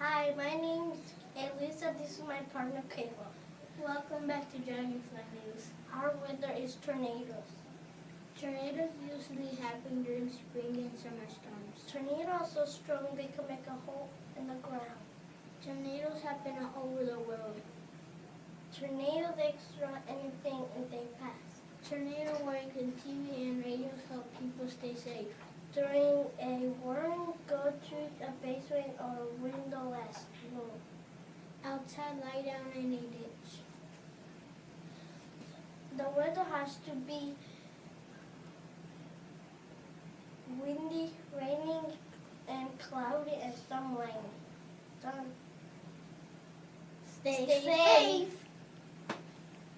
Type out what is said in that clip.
Hi, my name's Elisa. This is my partner Kayla. Welcome back to Dragonfly News. Our weather is tornadoes. Tornadoes usually happen during spring and summer storms. Tornadoes are so strong they can make a hole in the ground. Tornadoes happen all over the world. Tornadoes extra anything and they pass. Tornado warnings on TV and radios help people stay safe. During a warning, go to a basement or a windowless room. Outside, lie down in a ditch. The weather has to be windy, raining, and cloudy, and some rain. Stay safe.